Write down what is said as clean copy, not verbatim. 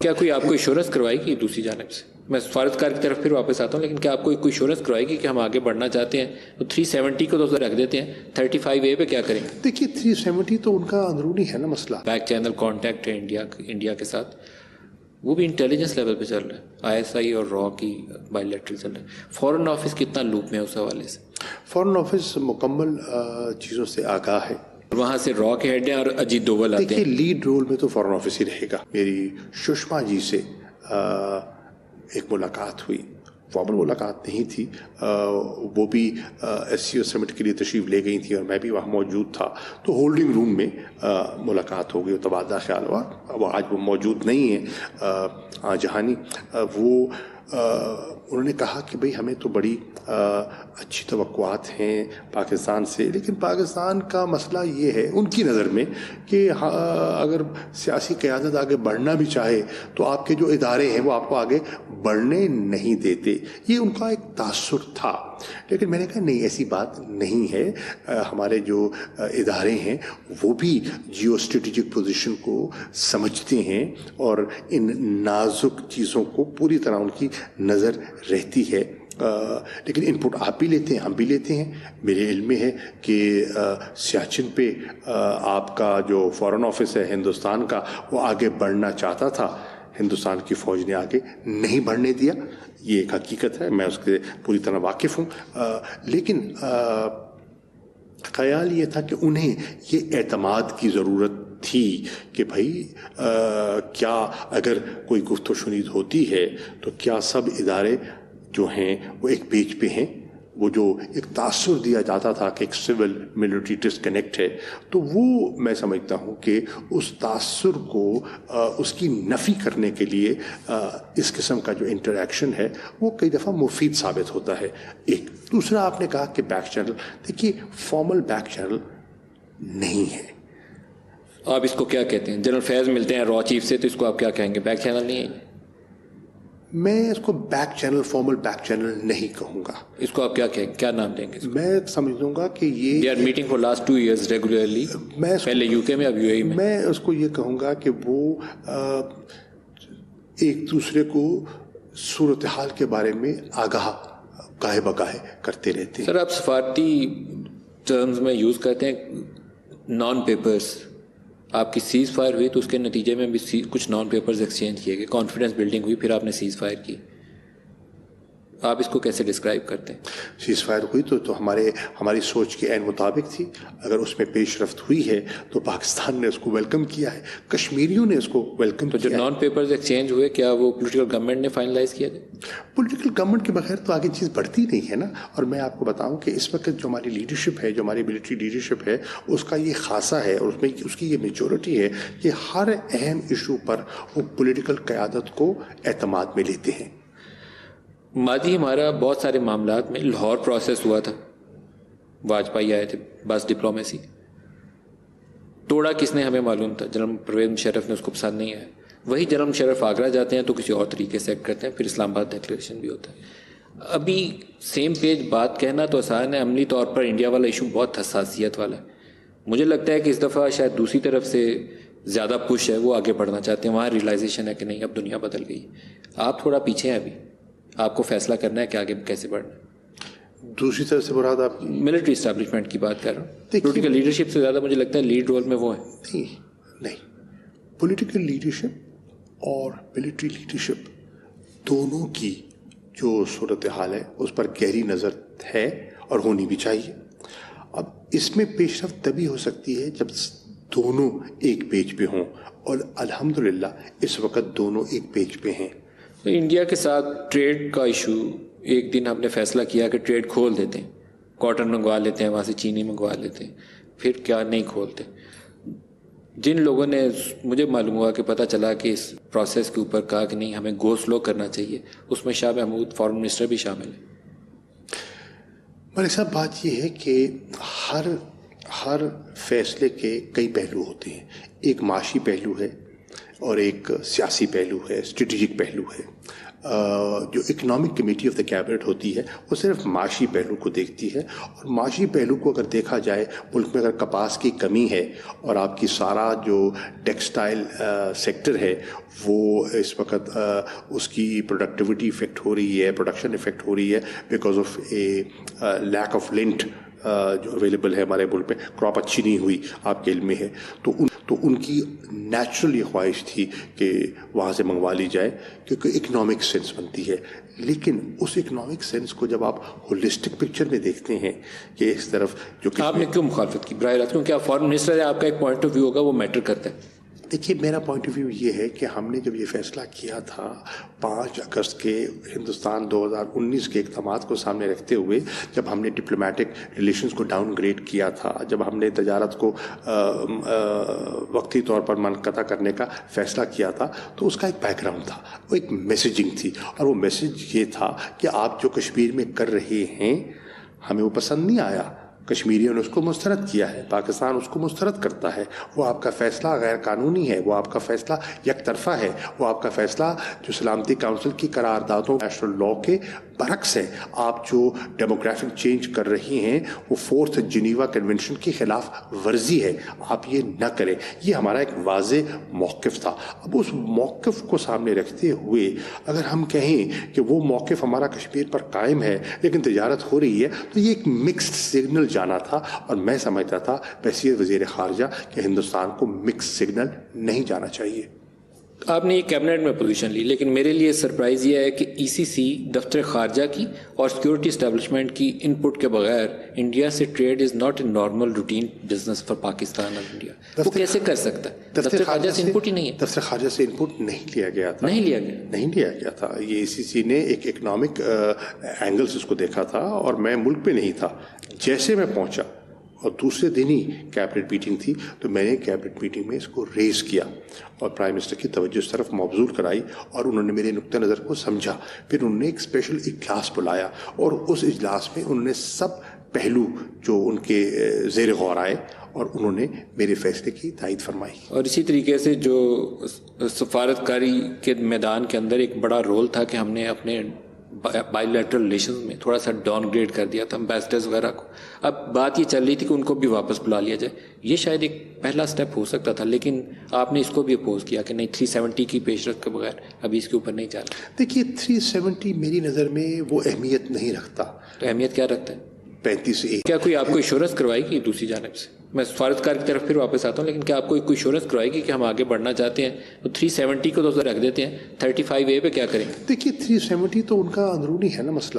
کیا کوئی آپ کو ایشورنس کروائی گی دوسری جانب سے؟ میں سفارتکار کی طرف پھر واپس آتا ہوں، لیکن کیا آپ کو کوئی ایشورنس کروائی گی کہ ہم آگے بڑھنا چاہتے ہیں؟ تو 370 کو تو رکھ دیتے ہیں، 35A پہ کیا کریں گے؟ دیکھیے 370 تو ان کا اندرونی ہے نا مسئلہ. بیک چینل کانٹیکٹ ہے انڈیا کے ساتھ، وہ بھی انٹیلیجنس لیول پہ چل رہا ہے. ISI اور را کی بائی لیٹرل چل رہا ہے. فورن آفس کتنا لوپ میں اس حوالے سے؟ فورن آفس مکمل چیزوں سے آگاہ ہے. وہاں سے را کے ہیڈ ہیں اور اجیت دوول آتے ہیں. دیکھیے لیڈ رول میں تو فورن آفس ہی رہے گا. میری سشما جی سے ایک ملاقات ہوئی، فارمل ملاقات نہیں تھی، وہ بھی SCO سمٹ کے لیے تشریف لے گئی تھی اور میں بھی وہاں موجود تھا. تو ہولڈنگ روم میں ملاقات ہو گئی، تبادلہ خیال ہوا. وہ آج وہ موجود نہیں ہیں جہانی. وہ انہوں نے کہا کہ بھئی ہمیں تو بڑی اچھی توقعات ہیں پاکستان سے، لیکن پاکستان کا مسئلہ یہ ہے ان کی نظر میں کہ اگر سیاسی قیادت آگے بڑھنا بھی چاہے تو آپ کے جو ادارے ہیں وہ آپ کو آگے بڑھنے نہیں دیتے. یہ ان کا ایک تاثر تھا. لیکن میں نے کہا نہیں، ایسی بات نہیں ہے. ہمارے جو ادارے ہیں وہ بھی جیو اسٹریٹجک پوزیشن کو سمجھتے ہیں اور ان نازک چیزوں کو پوری طرح ان کی نظر رہتی ہے. لیکن ان پٹ آپ بھی لیتے ہیں، ہم بھی لیتے ہیں. میرے علم میں ہے کہ سیاچن پہ آپ کا جو فورن آفس ہے ہندوستان کا، وہ آگے بڑھنا چاہتا تھا. ہندوستان کی فوج نے آگے نہیں بڑھنے دیا. یہ ایک حقیقت ہے، میں اس کے پوری طرح واقف ہوں. لیکن خیال یہ تھا کہ انہیں یہ اعتماد کی ضرورت تھی کہ بھائی کیا اگر کوئی گفت و شنید ہوتی ہے تو کیا سب ادارے جو ہیں وہ ایک پیج پہ ہیں. وہ جو ایک تاثر دیا جاتا تھا کہ ایک سول ملٹری ڈسکنیکٹ ہے، تو وہ میں سمجھتا ہوں کہ اس تاثر کو اس کی نفی کرنے کے لیے اس قسم کا جو انٹریکشن ہے وہ کئی دفعہ مفید ثابت ہوتا ہے. ایک دوسرا آپ نے کہا کہ بیک چینل، دیکھیے فارمل بیک چینل نہیں ہے. آپ اس کو کیا کہتے ہیں؟ جنرل فیض ملتے ہیں را چیف سے تو اس کو آپ کیا کہیں گے؟ بیک چینل نہیں ہے؟ میں اس کو back channel, formal back channel نہیں کہوں گا. اس کو آپ کیا کہیں، کیا نام دیں گے؟ میں سمجھوں گا کہ یہ they are meeting for last 2 years regularly, پہلے UK میں اب UAE میں. میں اس کو یہ کہوں گا کہ وہ ایک دوسرے کو صورتحال کے بارے میں آگاہ گاہے بگاہے کرتے رہتے ہیں. سر آپ سفارتی ٹرمز میں یوز کرتے ہیں نان پیپرز. آپ کی سیز فائر ہوئی تو اس کے نتیجے میں بھی کچھ نان پیپرز ایکسچینج کیے گئے، کانفیڈنس بلڈنگ ہوئی، پھر آپ نے سیز فائر کی. آپ اس کو کیسے ڈسکرائب کرتے ہیں؟ سیز فائر ہوئی تو ہماری سوچ کے عین مطابق تھی. اگر اس میں پیش رفت ہوئی ہے تو پاکستان نے اس کو ویلکم کیا ہے، کشمیریوں نے اس کو ویلکم کیا. تو جو نان پیپرز ایکسچینج ہوئے کیا وہ پولیٹیکل گورنمنٹ نے فائنلائز کیا تھا؟ پولیٹیکل گورنمنٹ کے بغیر تو آگے چیز بڑھتی نہیں ہے نا. اور میں آپ کو بتاؤں کہ اس وقت جو ہماری لیڈرشپ ہے، جو ہماری ملٹری لیڈرشپ ہے، اس کا یہ خاصہ ہے اور اس میں اس کی یہ میچورٹی ہے کہ ہر اہم ایشو پر وہ پولیٹیکل قیادت کو اعتماد میں لیتے ہیں. ماضی ہمارا بہت سارے معاملات میں لاہور پروسیس ہوا تھا، واجپئی آئے تھے، بس ڈپلومیسی توڑا کس نے ہمیں معلوم تھا. جنرل پرویز مشرف نے اس کو پسند نہیں آیا. وہی جنرل مشرف آگرہ جاتے ہیں تو کسی اور طریقے سے ایکٹ کرتے ہیں، پھر اسلام آباد ڈکلیریشن بھی ہوتا ہے. ابھی سیم پیج بات کہنا تو آسان ہے، عملی طور پر انڈیا والا ایشو بہت حساسیت والا ہے. مجھے لگتا ہے کہ اس دفعہ شاید دوسری طرف سے زیادہ پش ہے، وہ آگے بڑھنا چاہتے ہیں. وہاں ریئلائزیشن ہے کہ نہیں اب دنیا بدل گئی. آپ تھوڑا پیچھے ہیں، ابھی آپ کو فیصلہ کرنا ہے کہ آگے کیسے بڑھنا ہے. دوسری طرف سے مراد آپ ملٹری اسٹیبلشمنٹ کی بات کر رہا ہوں. پولیٹیکل لیڈرشپ سے زیادہ مجھے لگتا ہے لیڈ رول میں وہ ہیں. نہیں پولیٹیکل لیڈرشپ اور ملٹری لیڈرشپ دونوں کی جو صورتحال ہے اس پر گہری نظر ہے اور ہونی بھی چاہیے. اب اس میں پیش رفت تبھی ہو سکتی ہے جب دونوں ایک پیج پہ ہوں، اور الحمدللہ اس وقت دونوں ایک پیج پہ ہیں. انڈیا کے ساتھ ٹریڈ کا ایشو، ایک دن ہم نے فیصلہ کیا کہ ٹریڈ کھول دیتے ہیں، کاٹن منگوا لیتے ہیں وہاں سے، چینی منگوا لیتے ہیں، پھر کیا نہیں کھولتے. جن لوگوں نے مجھے معلوم ہوا کہ پتہ چلا کہ اس پروسیس کے اوپر کہا کہ نہیں ہمیں گو سلو کرنا چاہیے، اس میں شاہ محمود فارن منسٹر بھی شامل ہیں. ملک صاحب بات یہ ہے کہ ہر فیصلے کے کئی پہلو ہوتے ہیں. ایک معاشی پہلو ہے اور ایک سیاسی پہلو ہے، اسٹریٹجک پہلو ہے. جو economic committee of the cabinet ہوتی ہے وہ صرف معاشی پہلو کو دیکھتی ہے، اور معاشی پہلو کو اگر دیکھا جائے، ملک میں اگر کپاس کی کمی ہے اور آپ کی سارا جو ٹیکسٹائل سیکٹر ہے وہ اس وقت اس کی پروڈکٹیوٹی افیکٹ ہو رہی ہے، پروڈکشن افیکٹ ہو رہی ہے because of a lake of lent جو اویلیبل ہے ہمارے ملک میں، کراپ اچھی نہیں ہوئی، آپ کے علم میں ہے، تو ان کی نیچرل یہ خواہش تھی کہ وہاں سے منگوا لی جائے کیونکہ اکنامک سینس بنتی ہے۔ لیکن اس اکنامک سینس کو جب آپ ہولسٹک پکچر میں دیکھتے ہیں کہ اس طرف جو آپ نے کیوں مخالفت کی براہ راست؟ کیونکہ آپ فارن منسٹر ہے، آپ کا ایک پوائنٹ آف ویو ہوگا، وہ میٹر کرتا ہے۔ دیکھیے میرا پوائنٹ آف ویو یہ ہے کہ ہم نے جب یہ فیصلہ کیا تھا 5 اگست کے ہندوستان 2019 کے اقدامات کو سامنے رکھتے ہوئے، جب ہم نے ڈپلومیٹک ریلیشنز کو ڈاؤن گریڈ کیا تھا، جب ہم نے تجارت کو وقتی طور پر منقطع کرنے کا فیصلہ کیا تھا، تو اس کا ایک بیک گراؤنڈ تھا، وہ ایک میسیجنگ تھی، اور وہ میسیج یہ تھا کہ آپ جو کشمیر میں کر رہے ہیں ہمیں وہ پسند نہیں آیا، کشمیریوں نے اس کو مسترد کیا ہے، پاکستان اس کو مسترد کرتا ہے، وہ آپ کا فیصلہ غیر قانونی ہے، وہ آپ کا فیصلہ یک طرفہ ہے، وہ آپ کا فیصلہ جو سلامتی کونسل کی قراردادوں نیشنل لاء کے برعکس ہے، آپ جو ڈیموگرافک چینج کر رہی ہیں وہ 4th جنیوا کنونشن کی خلاف ورزی ہے، آپ یہ نہ کریں۔ یہ ہمارا ایک واضح موقف تھا۔ اب اس موقف کو سامنے رکھتے ہوئے اگر ہم کہیں کہ وہ موقف ہمارا کشمیر پر قائم ہے لیکن تجارت ہو رہی ہے، تو یہ ایک مکسڈ سگنل جانا تھا، اور میں سمجھتا تھا بحیثیت وزیر خارجہ کہ ہندوستان کو مکس سگنل نہیں جانا چاہیے۔ آپ نے یہ کیبنٹ میں پوزیشن لی، لیکن میرے لیے سرپرائز یہ ہے کہ ای سی سی دفتر خارجہ کی اور سیکورٹی اسٹیبلشمنٹ کی ان پٹ کے بغیر انڈیا سے trait is not a normal routine business for Pakistan اور انڈیا۔ وہ کیسے کر سکتا ہے؟ دفتر خارجہ سے ان پٹ ہی نہیں ہے۔ دفتر خارجہ سے ان پٹ نہیں لیا گیا تھا، نہیں لیا گیا تھا۔ یہ ای سی سی نے ایک اکنامک اینگل سے اس کو دیکھا تھا، اور میں ملک میں نہیں تھا۔ جیسے میں پہنچا اور دوسرے دن ہی کیبنٹ میٹنگ تھی، تو میں نے کیبنٹ میٹنگ میں اس کو ریز کیا اور پرائم منسٹر کی توجہ اس طرف مبذول کرائی، اور انہوں نے میرے نقطہ نظر کو سمجھا۔ پھر انہوں نے ایک اسپیشل اجلاس بلایا، اور اس اجلاس میں انہوں نے سب پہلو جو ان کے زیر غور آئے اور انہوں نے میرے فیصلے کی تائید فرمائی۔ اور اسی طریقے سے جو سفارتکاری کے میدان کے اندر ایک بڑا رول تھا کہ ہم نے اپنے بائی لیٹرل ریلیشنز میں تھوڑا سا ڈاؤن گریڈ کر دیا تھا امبیسڈرز وغیرہ کو۔ اب بات یہ چل رہی تھی کہ ان کو بھی واپس بلا لیا جائے، یہ شاید ایک پہلا سٹیپ ہو سکتا تھا، لیکن آپ نے اس کو بھی اپوز کیا کہ نہیں، 370 کی پیش رفت کے بغیر ابھی اس کے اوپر نہیں جانا۔ دیکھیے 370 میری نظر میں وہ اہمیت نہیں رکھتا۔ تو اہمیت کیا رکھتا ہے؟ 35A۔ کیا کوئی آپ کو ایشورنس کروائی گی دوسری جانب سے؟ میں سفارتکار کی طرف پھر واپس آتا ہوں، لیکن کیا آپ کو کوئی ایشورنس کروائی گی کہ ہم آگے بڑھنا چاہتے ہیں؟ تو 370 کو تو رکھ دیتے ہیں، 35A پہ کیا کریں گے؟ دیکھیے 370 تو ان کا اندرونی ہے نا مسئلہ۔